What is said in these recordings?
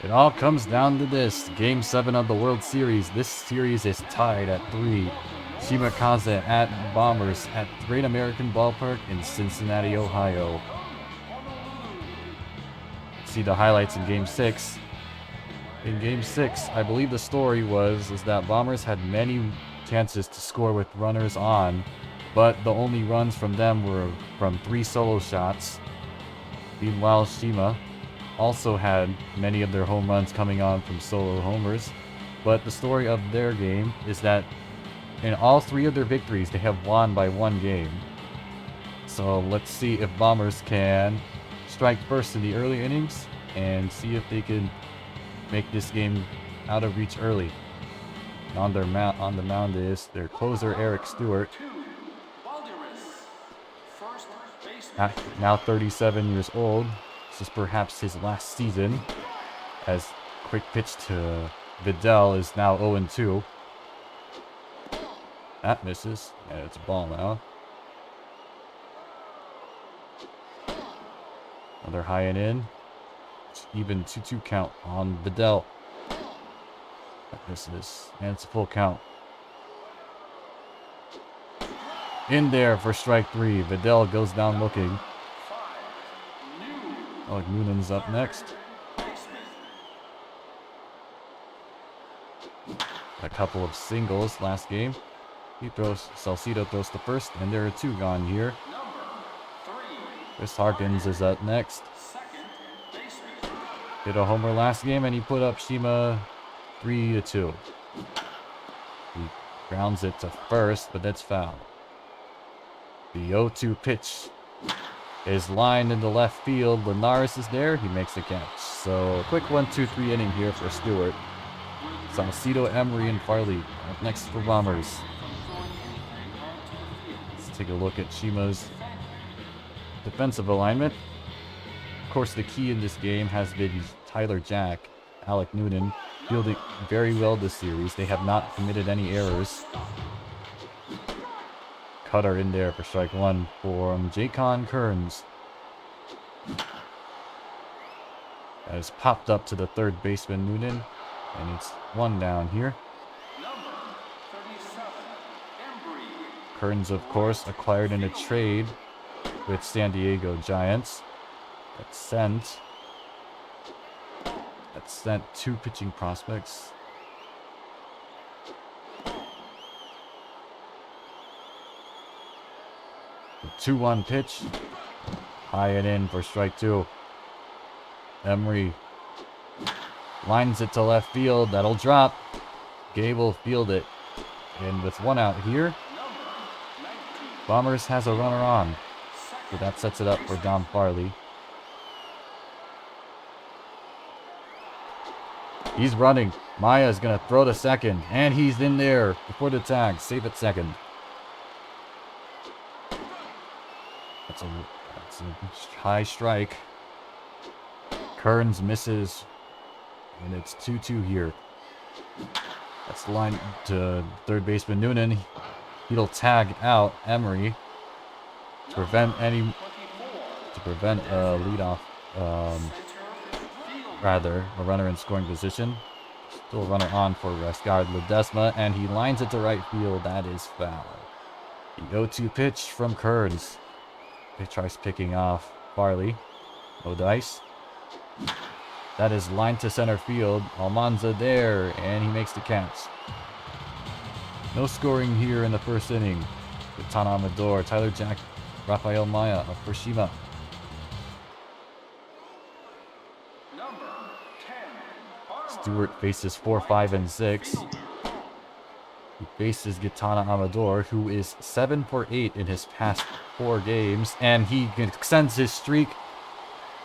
It all comes down to this. Game 7 of the World Series. This series is tied at 3. Shima at Bombers at Great American Ballpark in Cincinnati, Ohio. See the highlights in Game 6. In Game 6, I believe the story is that Bombers had many chances to score with runners on, but the only runs from them were from 3 solo shots. Meanwhile, Shima also had many of their home runs coming on from solo homers, but the story of their game is that in all 3 of their victories, they have won by 1 game. So let's see if Bombers can strike first in the early innings and see if they can make this game out of reach early. On the mound is their closer, Eric Stewart. Now 37 years old. This is perhaps his last season, as quick pitch to Vidal is now 0-2. That misses, and it's a ball now. Another high and in. It's even 2-2 count on Vidal. That misses, and it's a full count. In there for strike 3. Vidal goes down looking. Alec Noonan's up next. A couple of singles last game. Salcido throws the first, and there are 2 gone here. Chris Harkins is up next. Hit a homer last game, and he put up Shima 3-2. He grounds it to first, but that's foul. The 0-2 pitch is lined into left field. Linares is there. He makes the catch. So, quick 1-2-3 inning here for Stewart. Salcido, Emery, and Farley up next for Bombers. Let's take a look at Shima's defensive alignment. Of course, the key in this game has been Tyler Jack, Alec Newton, fielding very well this series. They have not committed any errors. Cutter in there for strike 1 from Jaycon Kearns. Has popped up to the third baseman Noonan, and it's 1 down here. Kearns, of course, acquired in a trade with San Diego Giants. That sent 2 pitching prospects. The 2-1 pitch. High and in for strike 2. Emery lines it to left field. That'll drop. Gabe will field it. And with 1 out here, Bombers has a runner on. So that sets it up for Dom Farley. He's running. Maya's going to throw to second. And he's in there before the tag. Safe at second. That's a high strike. Kearns misses. And it's 2-2 here. That's the line to third baseman Noonan. He'll tag out Emery to prevent a leadoff, a runner in scoring position. Still a runner on for Rescard Ledesma, and he lines it to right field. That is foul. The 0-2 pitch from Kearns. He tries picking off Farley. No dice. That is lined to center field. Almanza there, and he makes the catch. No scoring here in the first inning. Gitana Amador, Tyler Jack, Rafael Maya up for Shima. Stewart faces 4, 5, and 6. He faces Gitana Amador, who is 7 for 8 in his past 4 games, and he extends his streak.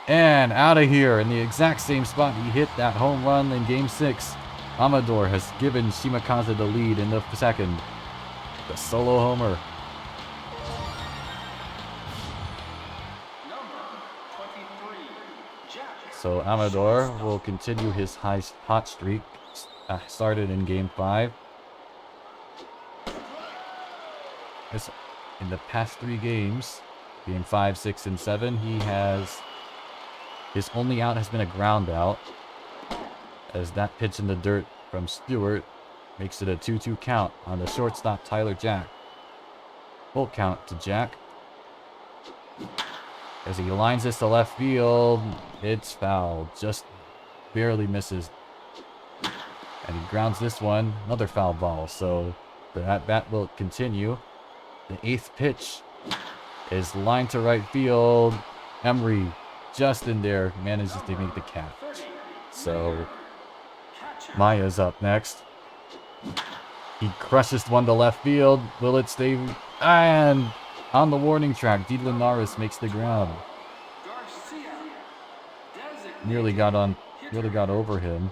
And out of here in the exact same spot he hit that home run in Game 6. Amador has given Shimakaze the lead in the second. The solo homer. So Amador will continue his hot streak started in Game 5. In the past 3 games, Game 5, 6, and 7, his only out has been a ground out. as that pitch in the dirt from Stewart makes it a 2-2 count on the shortstop Tyler Jack. Full count to Jack. As he lines this to left field, it's foul. Just barely misses. And he grounds this one, another foul ball. So the at-bat will continue. The 8th pitch is lined to right field. Emery, just in there, manages to make the catch. So Maya's up next. He crushes one to left field. Will it stay? And on the warning track, D. Linares makes the ground. Nearly got over him.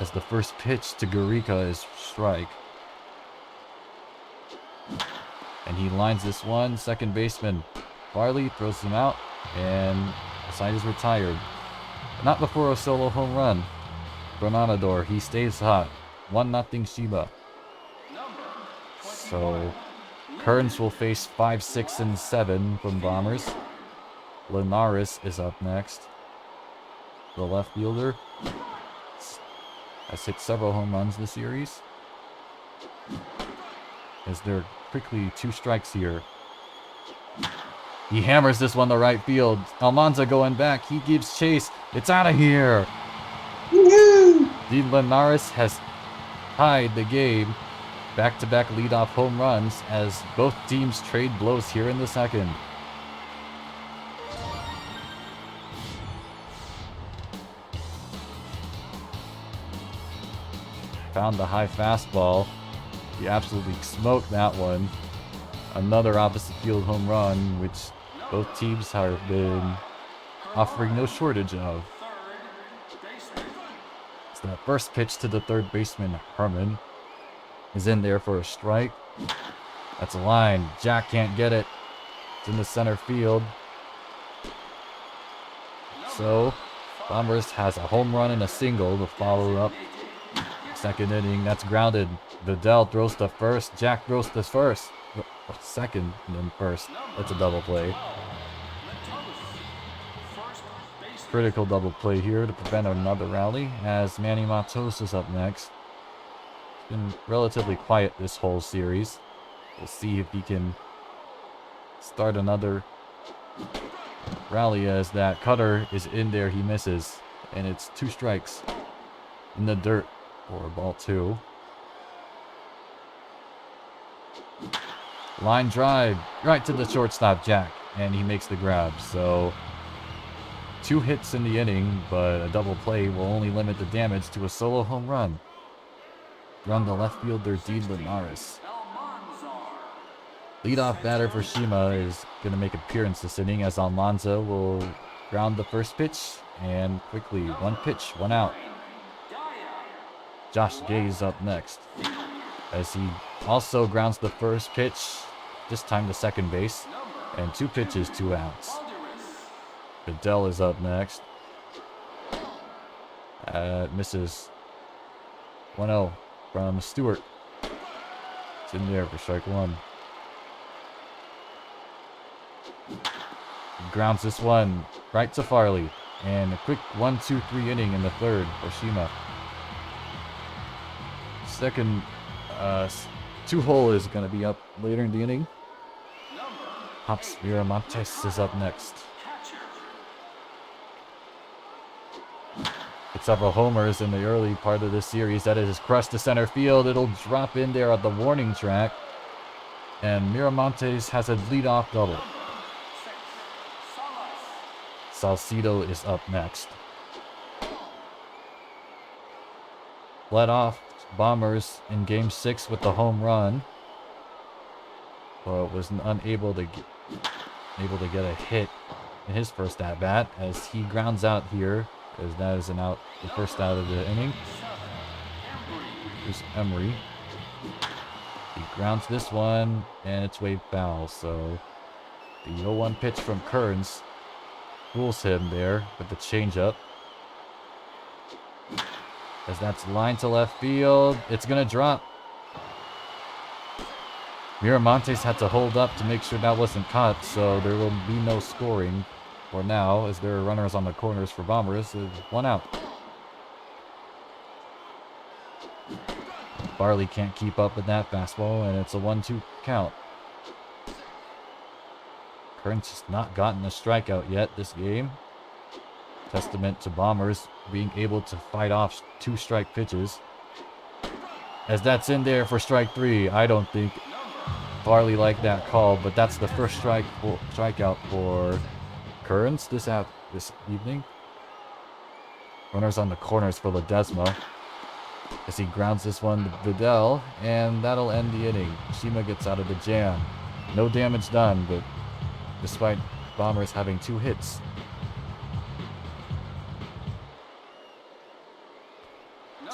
As the first pitch to Garica is strike. And he lines this one. Second baseman Farley throws him out. And the side is retired. Not before a solo home run from Amador. He stays hot. 1-0 Shima. So Kearns will face 5, 6, and 7 from Bombers. Linares is up next. The left fielder has hit several home runs this series. As there are quickly 2 strikes here. He hammers this one to right field. Almanza going back. He gives chase. It's out of here. Woohoo! D. Linares has tied the game. Back-to-back leadoff home runs as both teams trade blows here in the second. Found the high fastball. He absolutely smoked that one. Another opposite field home run, which both teams have been offering no shortage of. It's that first pitch to the third baseman, Herman, is in there for a strike. That's a line. Jack can't get it. It's in the center field. So, Bombers has a home run and a single to follow up. Second inning, that's grounded. Vidal throws to first. Jack throws to first. Second and then first. That's a double play. Critical double play here to prevent another rally as Manny Matos is up next. Been relatively quiet this whole series. We'll see if he can start another rally as that cutter is in there. He misses. And it's 2 strikes in the dirt for ball 2. Line drive right to the shortstop, Jack. And he makes the grab. So 2 hits in the inning, but a double play will only limit the damage to a solo home run. Run the left fielder, D. Linares. Leadoff batter for Shima is going to make an appearance this inning as Almanza will ground the first pitch. And quickly, 1 pitch, 1 out. Josh Gay's up next. As he also grounds the first pitch, this time to second base. And 2 pitches, 2 outs. Vidal is up next. Misses. 1-0. From Stewart. It's in there for strike 1. Grounds this one right to Farley. And a quick 1-2-3 inning in the third for Shima. Second 2-hole is going to be up later in the inning. Hops Miramontes is up next. Several homers in the early part of this series. That is crushed to center field. It'll drop in there at the warning track. And Miramontes has a leadoff double. Salcido is up next. Led off Bombers in Game 6 with the home run. But was unable to get a hit in his first at-bat as he grounds out here. As that is an out, the first out of the inning. Here's Emery. He grounds this one, and it's waved foul. So the 0-1 pitch from Kearns fools him there with the changeup. As that's lined to left field, it's gonna drop. Miramontes had to hold up to make sure that wasn't caught, so there will be no scoring. For now, as there are runners on the corners for Bombers, 1 out. Farley can't keep up with that fastball, and it's a 1-2 count. Kearns has not gotten a strikeout yet this game. Testament to Bombers being able to fight off 2 strike pitches. As that's in there for strike 3. I don't think Farley liked that call, but that's the first strikeout for Kearns this evening. Runners on the corners for Ledesma as he grounds this one to Vidal, and that'll end the inning. Shima gets out of the jam. No damage done, but despite Bombers having 2 hits.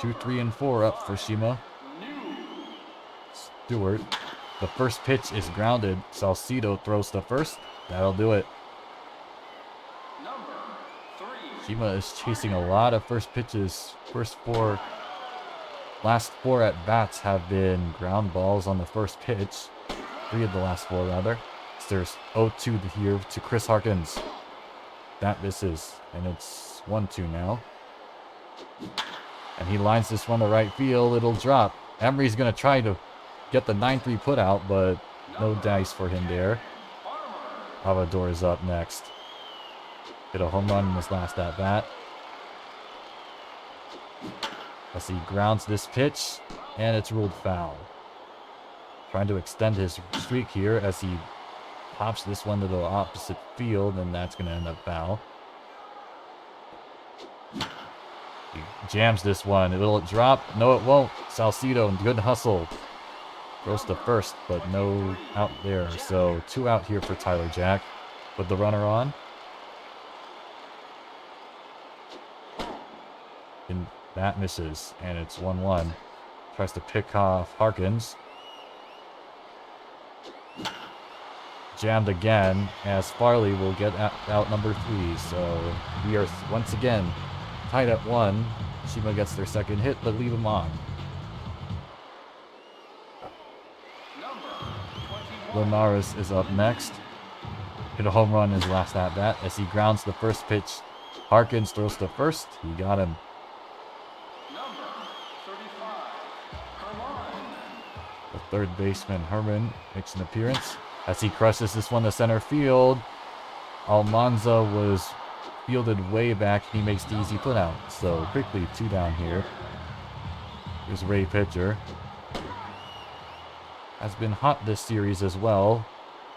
Two, 3, and 4 up for Shima. Stewart. The first pitch is grounded. Salcido throws to first. That'll do it. Shima is chasing a lot of first pitches. Last 4 at bats have been ground balls on the first pitch. 3 of the last 4 rather. So there's 0-2 here to Chris Harkins. That misses, and it's 1-2 now. And he lines this one to right field. It'll drop. Emery's going to try to get the 9-3 put out, but no dice for him there. Amador is up next. Hit a home run in his last at bat. As he grounds this pitch, and it's ruled foul. Trying to extend his streak here as he pops this one to the opposite field, and that's going to end up foul. He jams this one. Will it drop? No, it won't. Salcido, good hustle. Throws to first, but no out there. So 2 out here for Tyler Jack with the runner on. And that misses, and it's 1-1. Tries to pick off Harkins. Jammed again, as Farley will get out number 3. So we are once again tied at 1. Shima gets their second hit, but leave him on. Linares is up next. Hit a home run in his last at bat as he grounds the first pitch. Harkins throws to first. He got him. The third baseman Herman makes an appearance as he crushes this one to center field. Almanza was fielded way back. He makes the easy put out. So quickly 2 down here. Here's Ray Pitcher. Has been hot this series as well,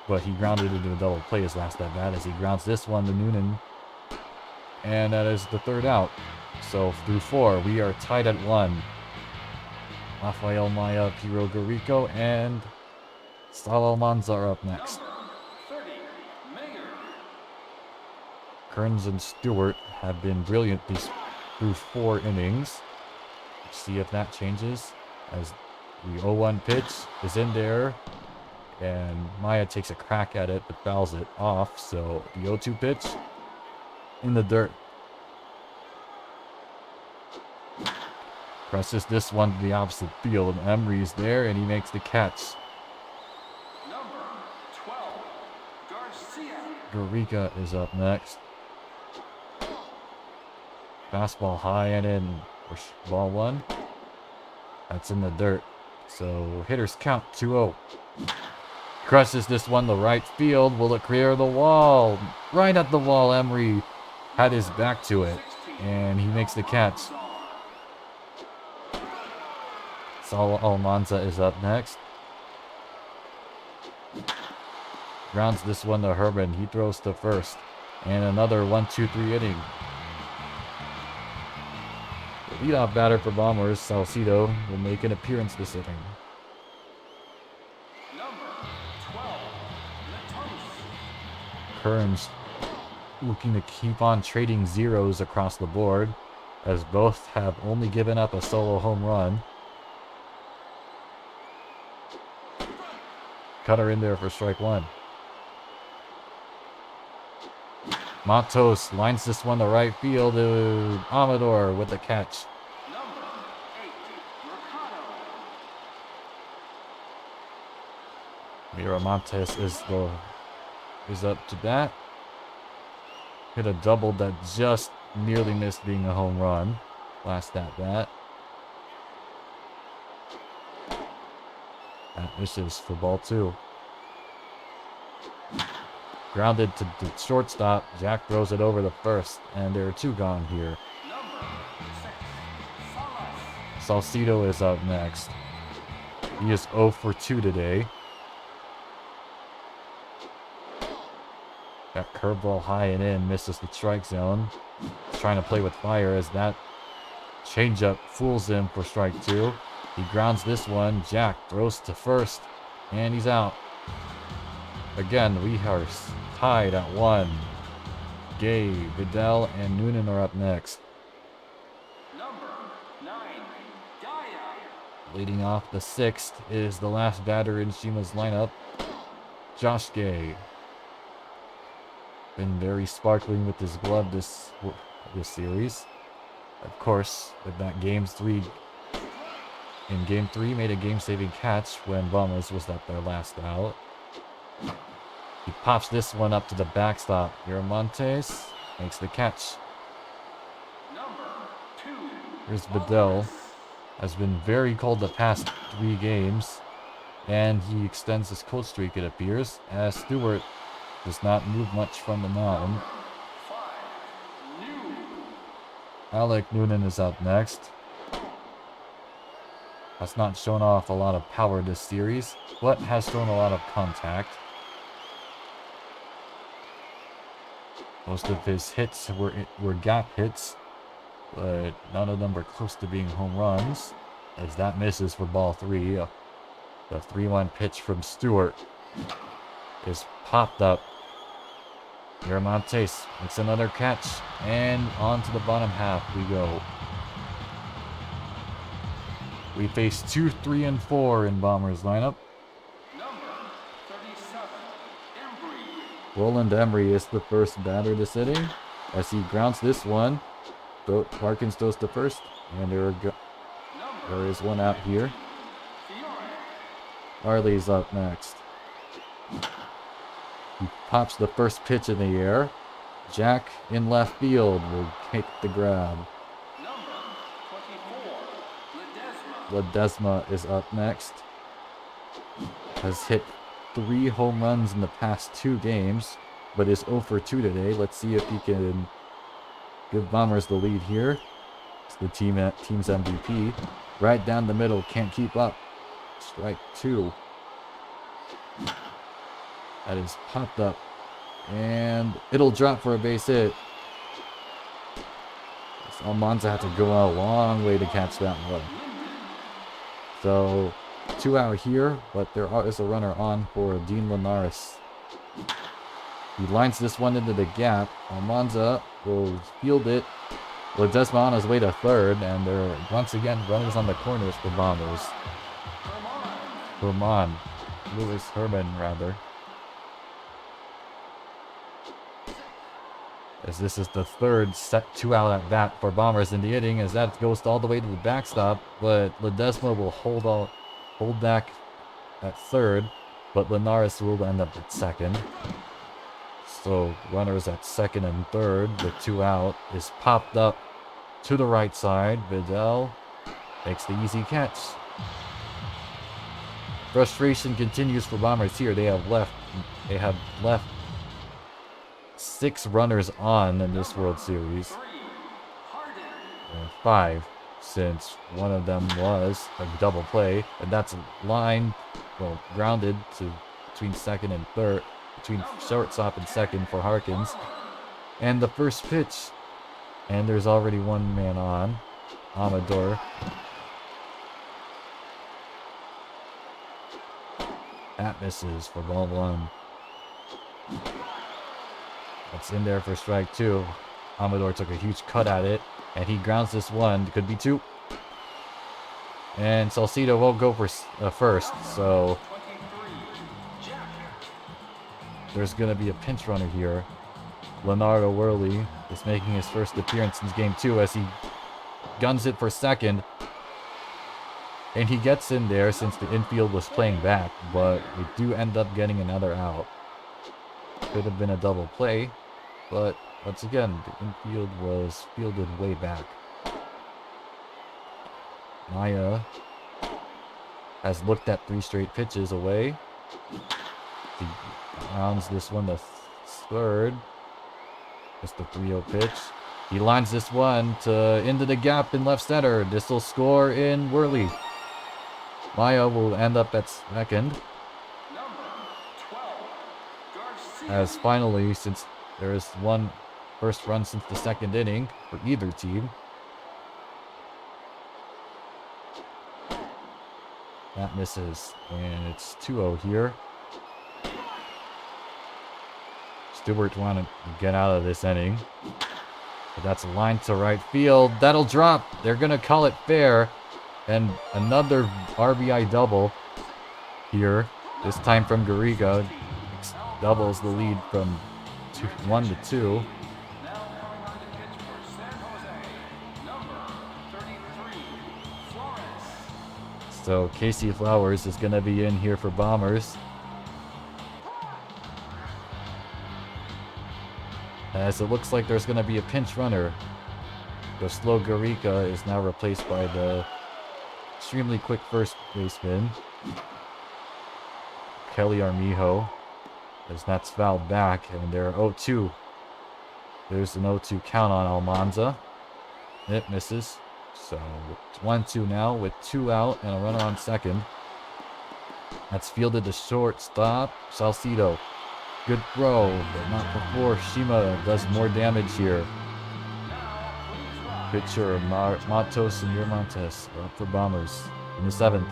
but he grounded into a double play his last at bat as he grounds this one to Noonan. And that is the 3rd out. So through 4, we are tied at 1. Rafael Maya, Piro Garrico, and Sal Almanza are up next. Kearns and Stewart have been brilliant through 4 innings. Let's see if that changes as the 0-1 pitch is in there, and Maya takes a crack at it but fouls it off. So the 0-2 pitch in the dirt. Presses this one to the opposite field, and Emery's there, and he makes the catch. Number 12, Garrica is up next. Fastball high and in for ball 1. That's in the dirt. So hitters count 2-0. Crushes this one to right field. Will it clear the wall? Right at the wall. Emery had his back to it, and he makes the catch. Sal Almanza is up next. Grounds this one to Herman. He throws to first. And another 1-2-3 inning. The leadoff batter for Bombers, Salcido, will make an appearance this inning. Kearns looking to keep on trading zeros across the board, as both have only given up a solo home run. Cutter in there for strike 1. Matos lines this one to right field to Amador with the catch. Miramontes is up to bat. Hit a double that just nearly missed being a home run. Last at bat. That misses for ball 2. Grounded to the shortstop. Jack throws it over the first, and there are 2 gone here. Salcido is up next. He is 0 for 2 today. That curveball high and in, misses the strike zone. He's trying to play with fire as that changeup fools him for strike 2. He grounds this one. Jack throws to first, and he's out. Again, we are tied at 1. Gay, Vidal, and Noonan are up next. Leading off the 6th is the last batter in Shima's lineup, Josh Gay. Been very sparkling with his glove this series. Of course, with that Game 3, made a game-saving catch when Bombers was at their last out. He pops this one up to the backstop. Miramontes makes the catch. Here's Vidal. Has been very cold the past 3 games, and he extends his cold streak, it appears, as Stewart does not move much from the mound. Alec Newton is up next. Has not shown off a lot of power this series, but has shown a lot of contact. Most of his hits were gap hits, but none of them were close to being home runs, as that misses for ball 3. The 3-1 pitch from Stewart is popped up. Miramontes makes another catch, and on to the bottom half we go. We face 2, 3, and 4 in Bombers lineup. Roland Emery is the first batter this inning, as he grounds this one. Harkins throws to first, and there is 1 out here. Harley's up next. He pops the first pitch in the air. Jack in left field will take the grab. Ledesma is up next. Has hit 3 home runs in the past 2 games, but is 0 for 2 today. Let's see if he can give Bombers the lead here. It's the team's MVP. Right down the middle, can't keep up. Strike 2. That is popped up, and it'll drop for a base hit. Almanza had to go a long way to catch that one. So 2 out here, but there is a runner on for Dean Linares. He lines this one into the gap. Almanza will field it. Ledesma on his way to third, and there are once again runners on the corners for Bombers. Herman rather. As this is the third set 2 out at bat for Bombers in the inning, as that goes all the way to the backstop, but Ledesma will hold back at third, but Linares will end up at second. So runners at second and third with 2 out is popped up to the right side. Vidal makes the easy catch. Frustration continues for Bombers here. They have left 6 runners on in this World Series. 5, since one of them was a double play, and that's grounded to between second and third, between shortstop and second for Harkins. And the first pitch, and there's already 1 man on, Amador. That misses for ball 1. That's in there for strike 2. Amador took a huge cut at it, and he grounds this one. Could be 2. And Salcido won't go for first, so there's going to be a pinch runner here. Leonardo Worley is making his first appearance in game 2 as he guns it for second. And he gets in there since the infield was playing back, but we do end up getting another out. Could have been a double play, but once again, the infield was fielded way back. Maya has looked at 3 straight pitches away. He rounds this one to third. Just a 3-0 pitch. He lines this one into the gap in left center. This will score in Worley. Maya will end up at second. As finally, since there is one first run since the second inning for either team. That misses, and it's 2-0 here. Stewart want to get out of this inning. But that's a line to right field. That'll drop. They're going to call it fair. And another RBI double here. This time from Garriga. Doubles the lead from 1 to 2. So Casey Flowers is going to be in here for Bombers. As it looks like there's going to be a pinch runner. The slow Garriga is now replaced by the extremely quick first baseman, Kelly Armijo. As that's fouled back, and they're 0-2. There's an 0-2 count on Almanza. It misses. So it's 1-2 now with 2 out and a runner on second. That's fielded to shortstop. Salcido. Good throw, but not before Shima does more damage here. Pitcher Matos and Montes are up for Bombers in the 7th.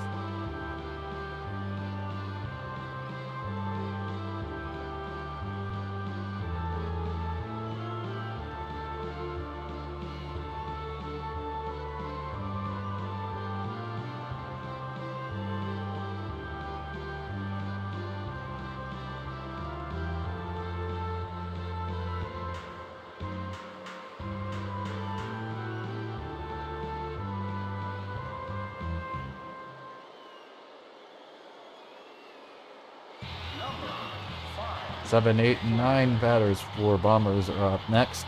Seven, 8, and 9 batters for Bombers are up next.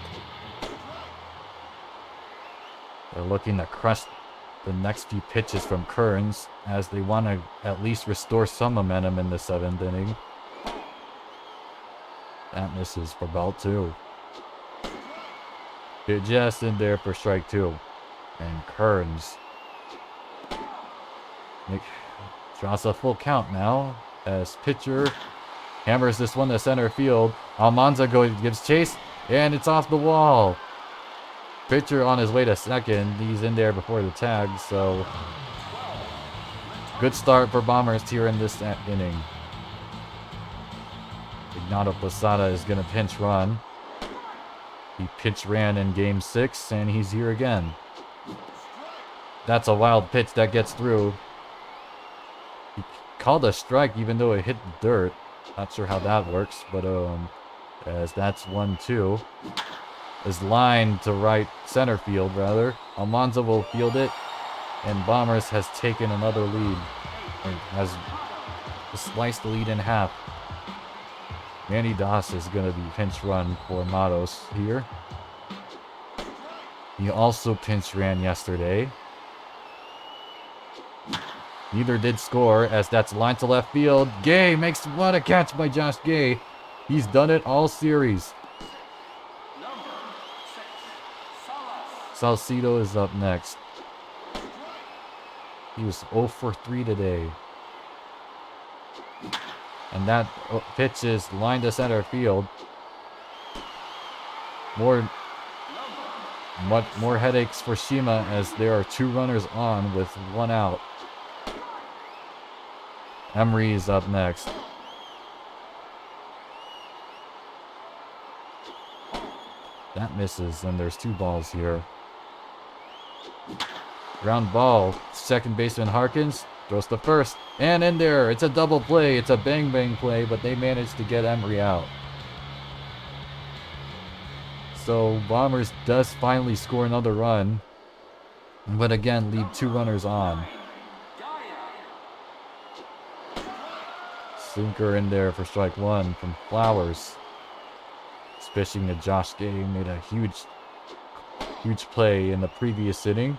They're looking to crush the next few pitches from Kearns as they want to at least restore some momentum in the 7th inning. That misses for ball 2. Just in there for strike 2. And Kearns draws a full count now as pitcher hammers this one to center field. Almanza gives chase, and it's off the wall. Pitcher on his way to second. He's in there before the tag, so good start for Bombers here in this inning. Ignato Posada is going to pinch run. He pinch ran in game 6, and he's here again. That's a wild pitch that gets through. He called a strike even though it hit the dirt. Not sure how that works, but as that's 1-2. Is lined to right center field, rather. Almanza will field it, and Bombers has taken another lead. Or has sliced the lead in half. Manny Das is going to be pinch run for Matos here. He also pinch ran yesterday. Neither did score, as that's lined to left field. Gay makes what a catch by Josh Gay. He's done it all series. Salcido is up next. He was 0 for 3 today. And that pitch is lined to center field. Much more headaches for Shima as there are 2 runners on with 1 out. Emery is up next. That misses, and there's 2 balls here. Ground ball. Second baseman Harkins throws to first. And in there. It's a double play. It's a bang-bang play, but they managed to get Emery out. So Bombers does finally score another run. But again, leave 2 runners on. Sinker in there for strike 1 from Flowers. Fishing to Josh Gay, made a huge play in the previous inning.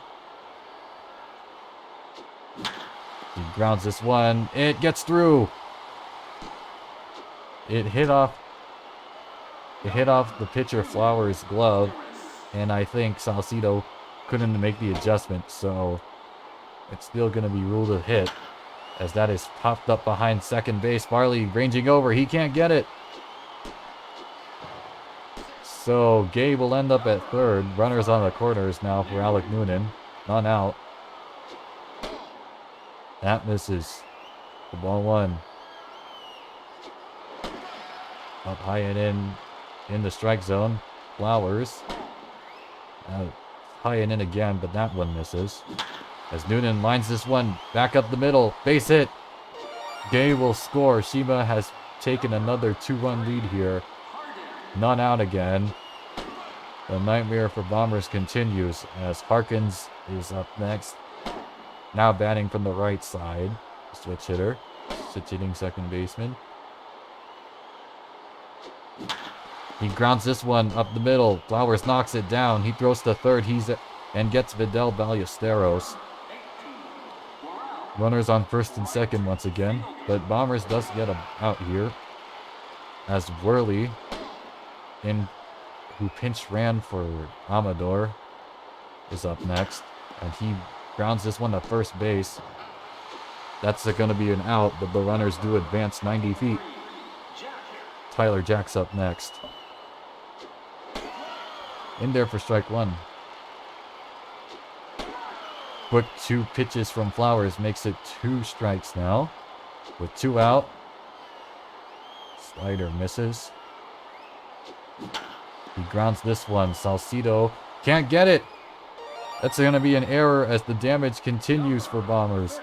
He grounds this one. It gets through. It hit off the pitcher Flowers' glove, and I think Salcido couldn't make the adjustment, so it's still going to be ruled a hit, as that is popped up behind second base. Farley ranging over. He can't get it. So Gabe will end up at third. Runners on the corners now for Alec Noonan. None out. That misses. The ball one. Up high and in the strike zone. Flowers. High and in again, but that one misses. As Noonan lines this one back up the middle. Base hit. Gay will score. Shima has taken another 2-run lead here. None out again. The nightmare for Bombers continues as Harkins is up next. Now batting from the right side. Switch hitter. Switch hitting second baseman. He grounds this one up the middle. Flowers knocks it down. He throws to third. And gets Vidal Ballesteros. Runners on first and second once again. But Bombers does get a out here. As Worley, who pinch ran for Amador, is up next. And he grounds this one to first base. That's going to be an out, but the runners do advance 90 feet. Tyler Jack's up next. In there for strike one. Quick 2 pitches from Flowers makes it 2 strikes now. With 2 out. Slider misses. He grounds this one. Salcido can't get it. That's going to be an error as the damage continues for Bombers.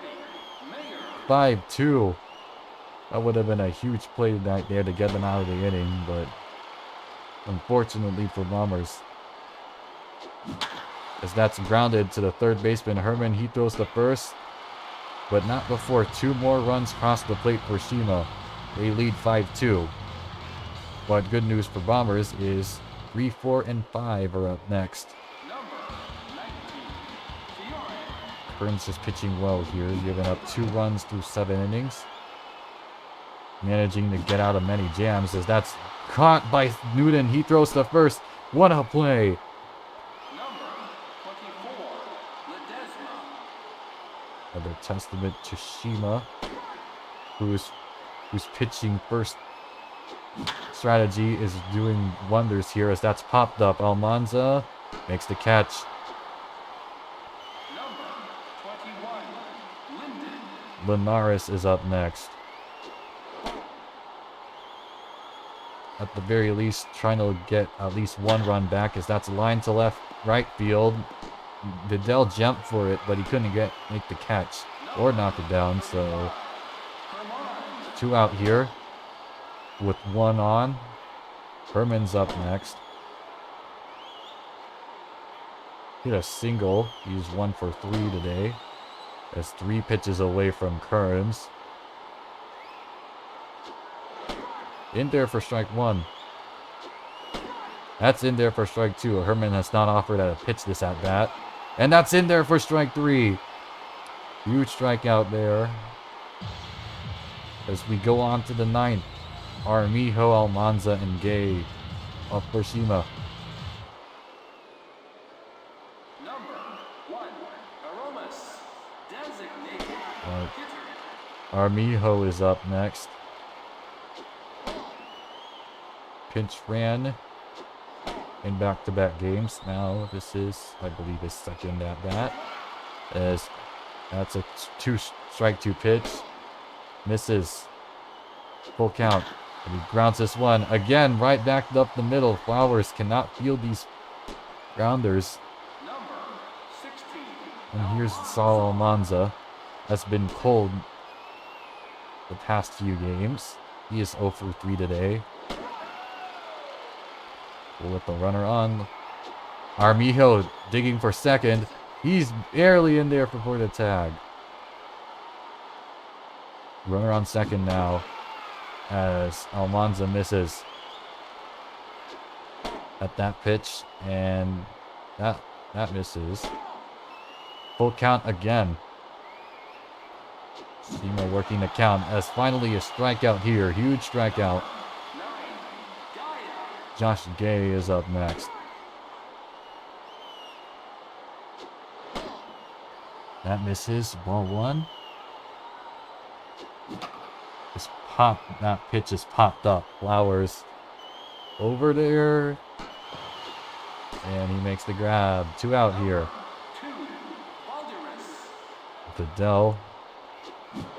5-2. That would have been a huge play right there to get them out of the inning, but unfortunately for Bombers, as that's grounded to the third baseman Herman, he throws to first, but not before 2 more runs cross the plate for Shima. They lead 5-2. But good news for Bombers is 3, 4, and 5 are up next. Burns is pitching well here, giving up 2 runs through 7 innings. Managing to get out of many jams as that's caught by Newton. He throws to first. What a play. Another testament to Shima, whose pitching first strategy is doing wonders here as that's popped up. Almanza makes the catch. Linares is up next. At the very least, trying to get at least 1 run back as that's line to right field. Vidal jumped for it, but he couldn't make the catch or knock it down, so 2 out here with 1 on. Herman's up next. Hit a single. He's 1 for 3 today. That's 3 pitches away from Kearns. In there for strike 1. That's in there for strike 2. Herman has not offered a pitch this at bat. And that's in there for strike 3. Huge strikeout there. As we go on to the 9th. Armijo, Almanza, and Gay up for Shima. Armijo is up next. Pinch ran in back-to-back games. Now this is, I believe, his second at bat. As that's a 2-strike 2 pitch. Misses. Full count. And he grounds this one again, right back up the middle. Flowers cannot field these grounders. And here's Saul Almanza. That's been cold the past few games. He is 0 for 3 today. We'll let the runner on. Armijo digging for second. He's barely in there before the tag. Runner on second now as Almanza misses at that pitch, and that misses. Full count again. Shima working the count as finally a strikeout here. Huge strikeout. Josh Gay is up next. That misses. Ball one. That pitch is popped up. Flowers over there. And he makes the grab. 2 out here. Fidel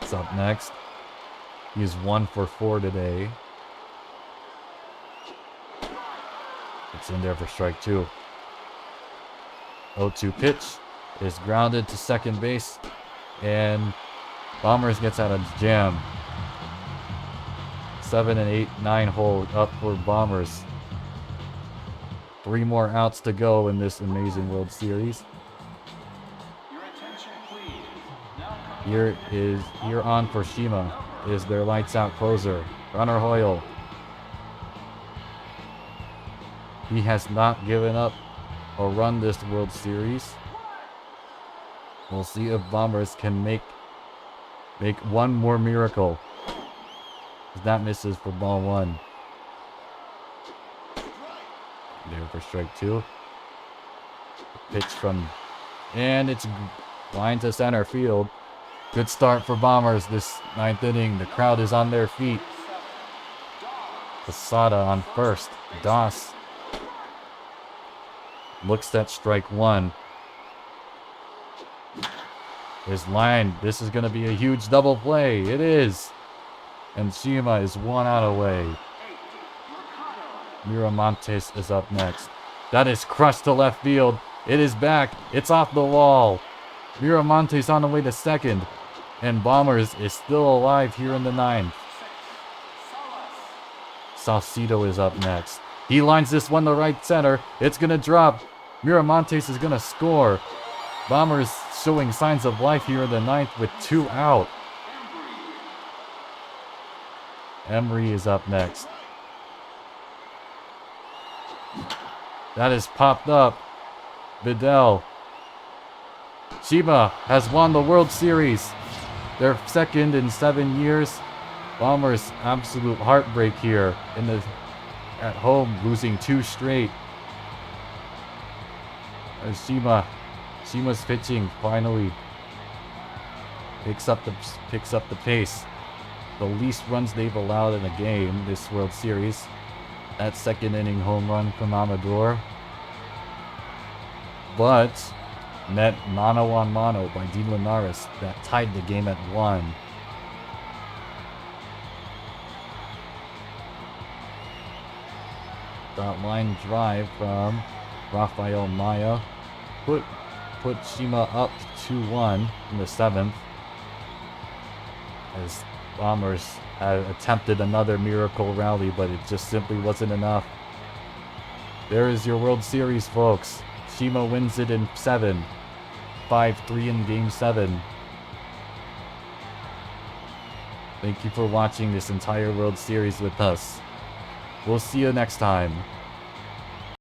is up next. He's 1 for 4 today. It's in there for strike 2. 0-2 pitch is grounded to second base. And Bombers gets out of jam. 7 and 8, 9 hole up for Bombers. 3 more outs to go in this amazing World Series. Here on for Shima is their lights out closer, Runner Hoyle. He has not given up or run this World Series. We'll see if Bombers can make one more miracle. That misses for ball 1. There for strike 2. Pitch from, and it's line to center field. Good start for Bombers this 9th inning. The crowd is on their feet. Posada on first. Doss looks at strike 1. His line. This is going to be a huge double play. It is. And Shima is 1 out away. Miramontes is up next. That is crushed to left field. It is back. It's off the wall. Miramontes on the way to second. And Bombers is still alive here in the 9th. Salcido is up next. He lines this one to right center. It's going to drop. Miramontes is going to score. Bombers showing signs of life here in the 9th with 2 out. Emery is up next. That is popped up. Vidal. Shima has won the World Series. Their 2nd in 7 years. Bombers absolute heartbreak here at home, losing 2 straight. As Shima's pitching finally picks up the pace. The least runs they've allowed in a game this World Series. That 2nd inning home run from Amador. But met mano on mano by D. Linares that tied the game at 1. That line drive from Rafael Maya put Shima up 2-1 in the 7th. As Bombers had attempted another miracle rally, but it just simply wasn't enough. There is your World Series, folks. Shima wins it in 7. 5-3 in Game 7. Thank you for watching this entire World Series with us. We'll see you next time.